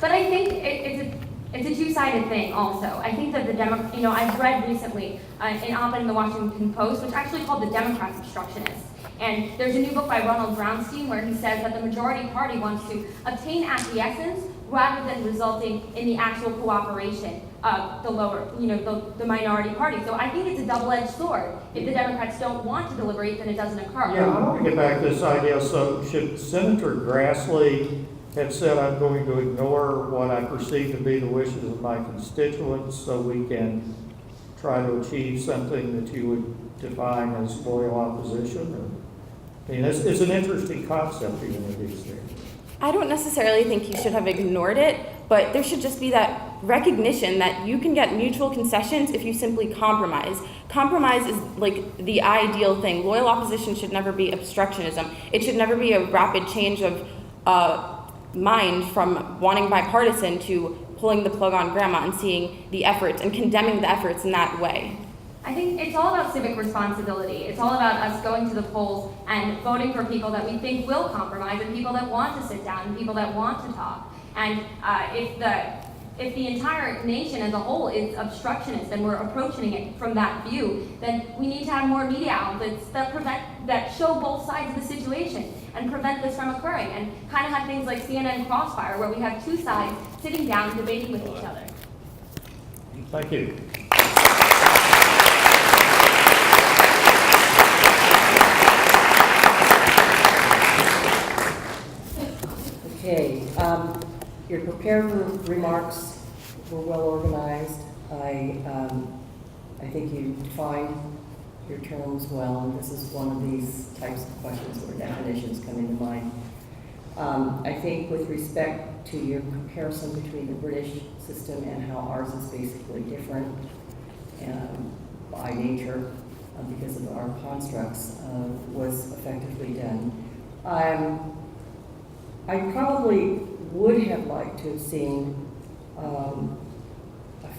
But I think it's a two-sided thing also. I think that I've read recently an op-ed in the Washington Post, which actually called the Democrats obstructionists. And there's a new book by Ronald Brownstein where he says that the majority party wants to obtain acquiescence rather than resulting in the actual cooperation of the minority party. So I think it's a double-edged sword. If the Democrats don't want to deliberate, then it doesn't occur. Yeah, I want to get back to this idea. So should Senator Grassley have said, I'm going to ignore what I perceive to be the wishes of my constituents so we can try to achieve something that you would define as loyal opposition? Or, I mean, it's an interesting concept even in these things. I don't necessarily think he should have ignored it, but there should just be that recognition that you can get mutual concessions if you simply compromise. Compromise is like the ideal thing. Loyal opposition should never be obstructionism. It should never be a rapid change of mind from wanting bipartisan to pulling the plug on grandma and seeing the efforts and condemning the efforts in that way. I think it's all about civic responsibility. It's all about us going to the polls and voting for people that we think will compromise and people that want to sit down and people that want to talk. And if the entire nation as a whole is obstructionist and we're approaching it from that view, then we need to have more media outlets that show both sides of the situation and prevent this from occurring, and kind of have things like CNN Crossfire where we have two sides sitting down and debating with each other. Thank you. Okay, your prepared remarks were well organized. I think you defined your terms well, and this is one of these types of questions where definitions come into mind. I think with respect to your comparison between the British system and how ours is basically different by nature because of our constructs was effectively done. I probably would have liked to have seen a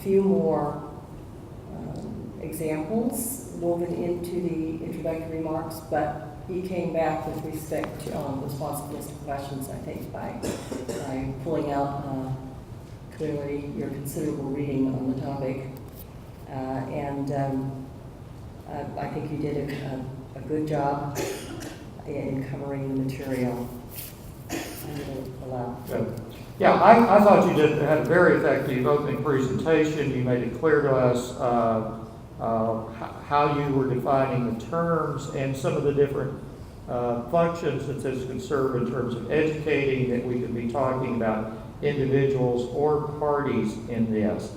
few more examples woven into the introductory remarks, but he came back with respect to responsiveness to questions, I think, by pulling out clearly your considerable reading on the topic. I think you did a good job in covering the material. Yeah, I thought you had a very effective opening presentation. You made it clear to us how you were defining the terms and some of the different functions that this could serve in terms of educating, that we could be talking about individuals or parties in this.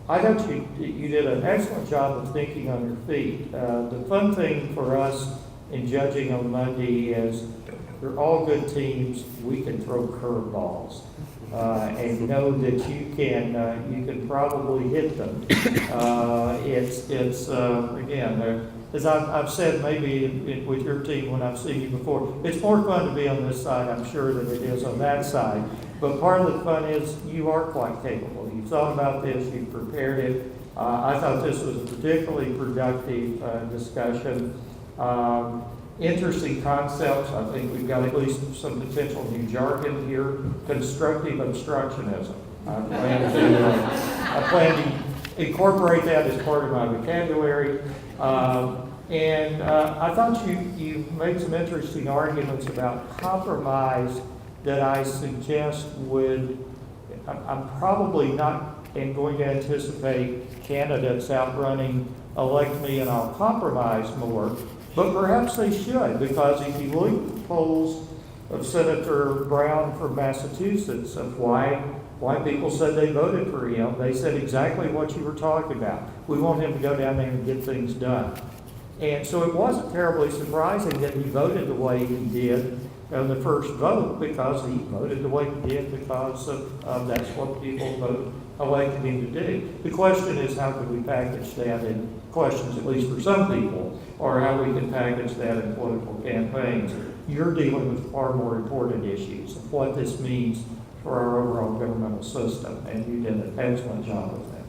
I thought you did an excellent job of thinking on your feet. The fun thing for us in judging on Monday is they're all good teams. We can throw curveballs. And know that you can probably hit them. Again, as I've said maybe with your team when I've seen you before, it's more fun to be on this side, I'm sure, than it is on that side. But part of the fun is you are quite capable. You've thought about this, you've prepared it. I thought this was a particularly productive discussion. Interesting concepts. I think we've got at least some potential new jargon here. Constructive obstructionism. I plan to incorporate that as part of my vocabulary. I thought you made some interesting arguments about compromise that I suggest I'm probably not going to anticipate candidates out running elect me and I'll compromise more. But perhaps they should, because if you look at the polls of Senator Brown from Massachusetts of why people said they voted for him, they said exactly what you were talking about. We want him to go down there and get things done. And so it wasn't terribly surprising that he voted the way he did on the first vote, because he voted the way he did because of that's what people elected him to do. The question is, how can we package that in questions, at least for some people, or how we can package that in political campaigns. You're dealing with far more important issues of what this means for our overall governmental system, and you did an excellent job with that.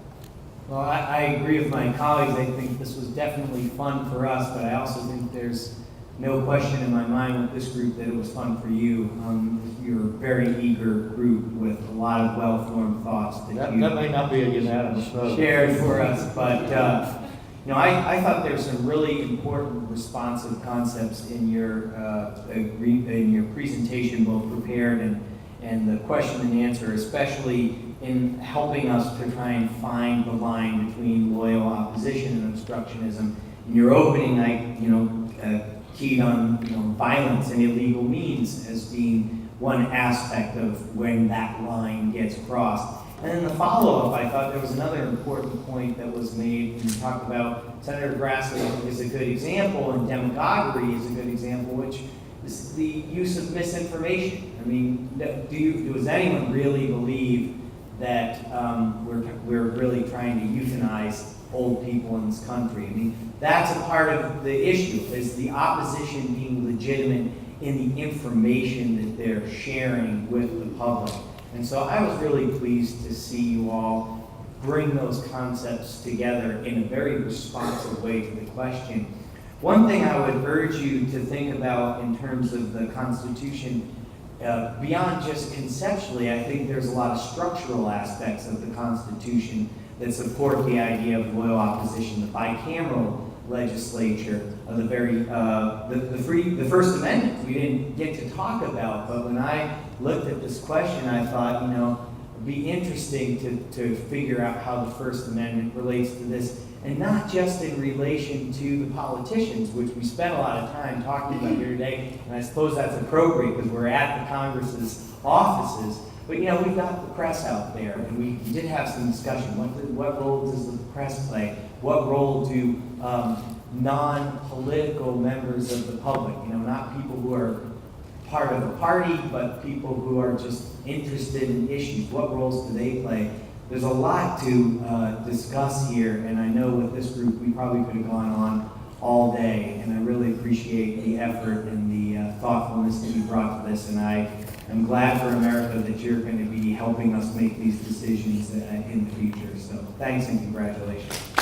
Well, I agree with my colleagues. I think this was definitely fun for us, but I also think there's no question in my mind with this group that it was fun for you. You're a very eager group with a lot of well-formed thoughts That you may not be a unanimous vote. shared for us, but I thought there were some really important responsive concepts in your presentation, both prepared and the question and answer, especially in helping us to try and find the line between loyal opposition and obstructionism. In your opening, I keyed on violence and illegal means as being one aspect of when that line gets crossed. And in the follow-up, I thought there was another important point that was made, and you talked about Senator Grassley is a good example, and demagoguery is a good example, which is the use of misinformation. I mean, does anyone really believe that we're really trying to euthanize old people in this country? I mean, that's a part of the issue, is the opposition being legitimate in the information that they're sharing with the public. And so I was really pleased to see you all bring those concepts together in a very responsive way to the question. One thing I would urge you to think about in terms of the Constitution, beyond just conceptually, I think there's a lot of structural aspects of the Constitution that support the idea of loyal opposition. The bicameral legislature, the First Amendment we didn't get to talk about, but when I looked at this question, I thought, it'd be interesting to figure out how the First Amendment relates to this, and not just in relation to the politicians, which we spent a lot of time talking about here today, and I suppose that's appropriate because we're at the Congress's offices. But we've got the press out there, and we did have some discussion. What role does the press play? What role do non-political members of the public, not people who are part of a party, but people who are just interested in issues? What roles do they play? There's a lot to discuss here, and I know with this group we probably could have gone on all day, and I really appreciate the effort and the thoughtfulness that you brought to this, and I'm glad for America that you're going to be helping us make these decisions in the future. So thanks and congratulations.